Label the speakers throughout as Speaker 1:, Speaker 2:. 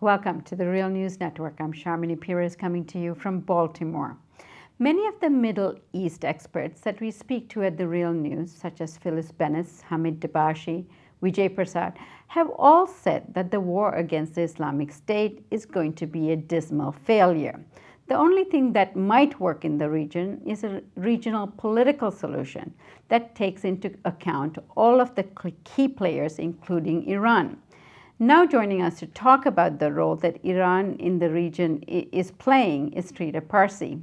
Speaker 1: Welcome to the Real News Network. I'm Sharmini Pires coming to you from Baltimore. Many of the Middle East experts that we speak to at the Real News, such as Phyllis Bennis, Hamid Dabashi, Vijay Prasad, have all said that the war against the Islamic State is going to be a dismal failure. The only thing that might work in the region is a regional political solution that takes into account all of the key players, including Iran. Now joining us to talk about the role that Iran in the region is playing is Trita Parsi.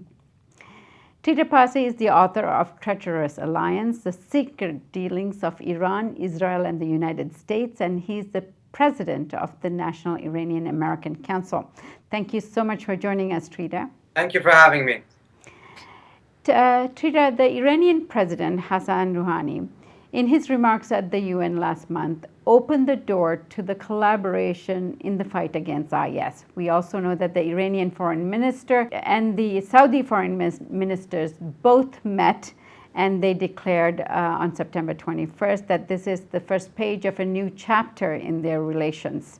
Speaker 1: Trita Parsi is the author of Treacherous Alliance, The Secret Dealings of Iran, Israel, and the United States, and he's the president of the National Iranian American Council. Thank you so much for joining us, Trita.
Speaker 2: Thank you for having me.
Speaker 1: Trita, the Iranian president, Hassan Rouhani, in his remarks at the UN last month, opened the door to the collaboration in the fight against IS. We also know that the Iranian foreign minister and the Saudi foreign ministers both met, and they declared on September 21st that this is the first page of a new chapter in their relations.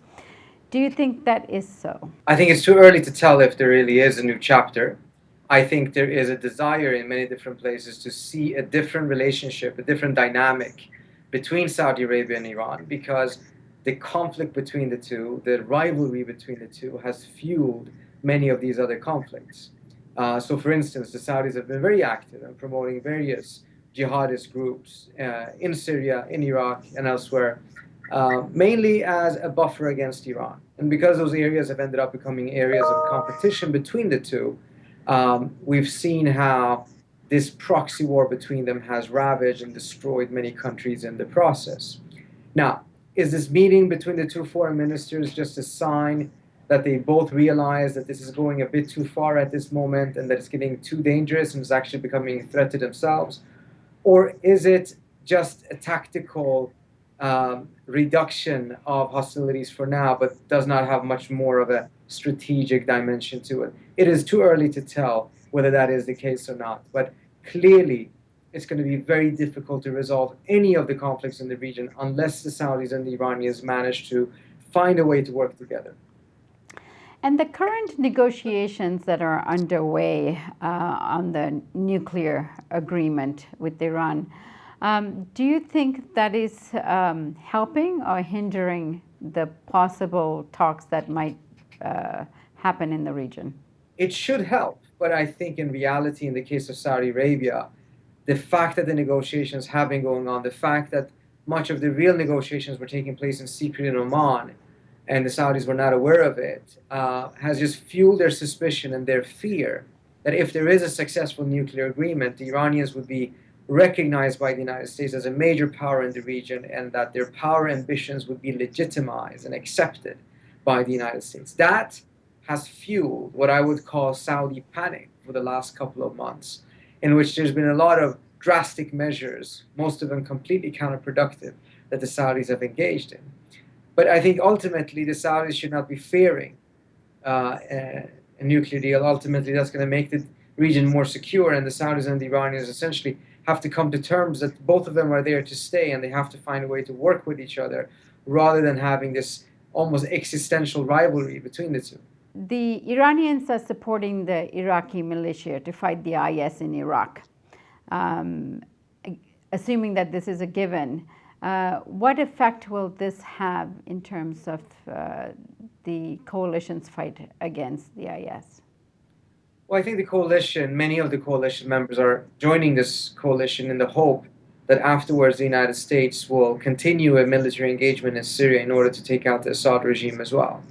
Speaker 1: Do you think that is so?
Speaker 2: I think it's too early to tell if there really is a new chapter. I think there is a desire in many different places to see a different relationship, a different dynamic between Saudi Arabia and Iran, because the conflict between the two, the rivalry between the two, has fueled many of these other conflicts. So, for instance, the Saudis have been very active in promoting various jihadist groups in Syria, in Iraq, and elsewhere, mainly as a buffer against Iran. And because those areas have ended up becoming areas of competition between the two, we've seen how this proxy war between them has ravaged and destroyed many countries in the process. Now, is this meeting between the two foreign ministers just a sign that they both realize that this is going a bit too far at this moment and that it's getting too dangerous and is actually becoming a threat to themselves? Or is it just a tactical reduction of hostilities for now, but does not have much more of a strategic dimension to it? It is too early to tell whether that is the case or not, but clearly it's going to be very difficult to resolve any of the conflicts in the region unless the Saudis and the Iranians manage to find a way to work together.
Speaker 1: And the current negotiations that are underway on the nuclear agreement with Iran, do you think that is helping or hindering the possible talks that might happen in the region?
Speaker 2: It should help, but I think in reality, in the case of Saudi Arabia, the fact that the negotiations have been going on, the fact that much of the real negotiations were taking place in secret in Oman, and the Saudis were not aware of it, has just fueled their suspicion and their fear that if there is a successful nuclear agreement, the Iranians would be recognized by the United States as a major power in the region, and that their power ambitions would be legitimized and accepted by the United States. That has fueled what I would call Saudi panic for the last couple of months, in which there's been a lot of drastic measures, most of them completely counterproductive, that the Saudis have engaged in. But I think ultimately the Saudis should not be fearing a nuclear deal. Ultimately, that's going to make the region more secure, and the Saudis and the Iranians essentially have to come to terms that both of them are there to stay, and they have to find a way to work with each other rather than having this almost existential rivalry between the two.
Speaker 1: The Iranians are supporting the Iraqi militia to fight the IS in Iraq. Assuming that this is a given, what effect will this have in terms of the coalition's fight against the IS?
Speaker 2: Well, I think the coalition, many of the coalition members are joining this coalition in the hope that afterwards the United States will continue a military engagement in Syria in order to take out the Assad regime as well.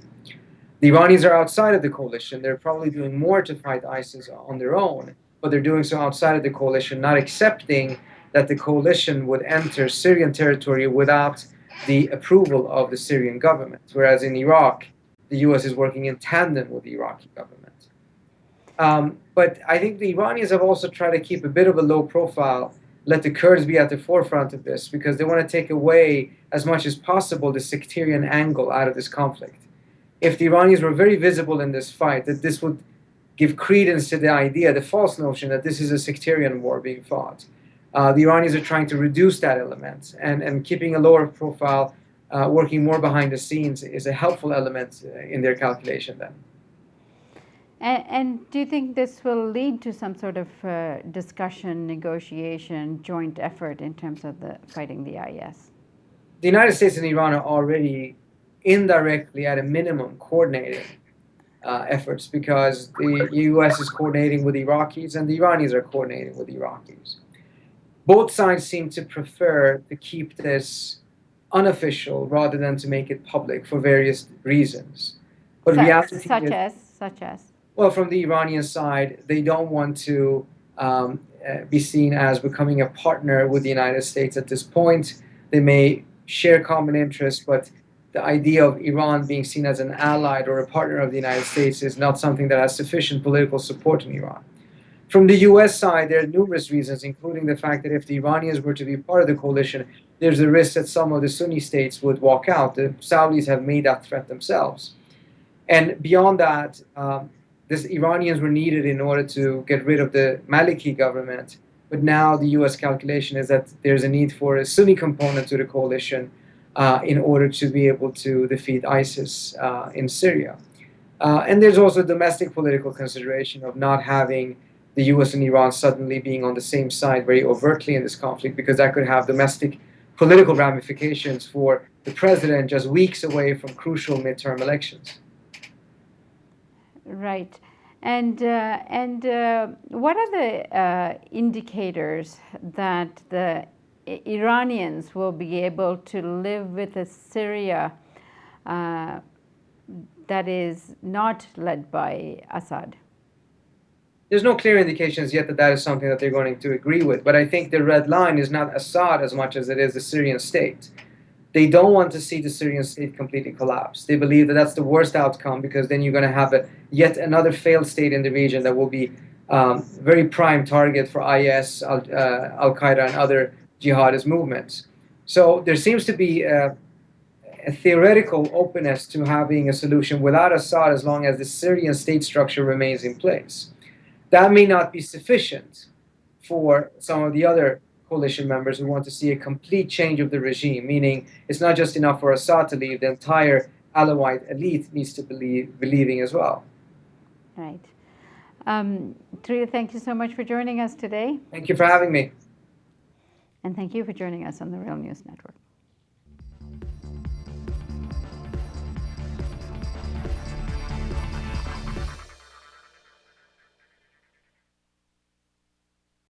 Speaker 2: The Iranians are outside of the coalition. They're probably doing more to fight ISIS on their own, but they're doing so outside of the coalition, not accepting that the coalition would enter Syrian territory without the approval of the Syrian government, whereas in Iraq, the US is working in tandem with the Iraqi government. But I think the Iranians have also tried to keep a bit of a low profile, let the Kurds be at the forefront of this, because they want to take away as much as possible the sectarian angle out of this conflict. If the Iranians were very visible in this fight, that this would give credence to the idea, the false notion that this is a sectarian war being fought. The Iranians are trying to reduce that element and keeping a lower profile, working more behind the scenes is a helpful element in their calculation then.
Speaker 1: And do you think this will lead to some sort of discussion, negotiation, joint effort in terms of fighting the IS?
Speaker 2: The United States and Iran are already indirectly, at a minimum, coordinating efforts, because the U.S. is coordinating with Iraqis and the Iranis are coordinating with Iraqis. Both sides seem to prefer to keep this unofficial rather than to make it public for various reasons. But reality is,
Speaker 1: such as.
Speaker 2: well, from the Iranian side, they don't want to be seen as becoming a partner with the United States at this point. They may share common interests, but the idea of Iran being seen as an ally or a partner of the United States is not something that has sufficient political support in Iran. From the US side, there are numerous reasons, including the fact that if the Iranians were to be part of the coalition, there's a risk that some of the Sunni states would walk out. The Saudis have made that threat themselves. And beyond that, the Iranians were needed in order to get rid of the Maliki government. But now the US calculation is that there's a need for a Sunni component to the coalition in order to be able to defeat ISIS in Syria. And there's also a domestic political consideration of not having the US and Iran suddenly being on the same side very overtly in this conflict, because that could have domestic political ramifications for the president just weeks away from crucial midterm elections.
Speaker 1: Right. And what are the indicators that the Iranians will be able to live with a Syria that is not led by Assad?
Speaker 2: There's no clear indications yet that that is something that they're going to agree with. But I think the red line is not Assad as much as it is the Syrian state. They don't want to see the Syrian state completely collapse. They believe that that's the worst outcome, because then you're going to have yet another failed state in the region that will be very prime target for IS, Al-Qaeda, and other jihadist movements. So there seems to be a theoretical openness to having a solution without Assad as long as the Syrian state structure remains in place. That may not be sufficient for some of the other coalition members who want to see a complete change of the regime, meaning it's not just enough for Assad to leave, the entire Alawite elite needs to believing as well.
Speaker 1: Right. Trita, thank you so much for joining us today.
Speaker 2: Thank you for having me.
Speaker 1: And thank you for joining us on the Real News Network.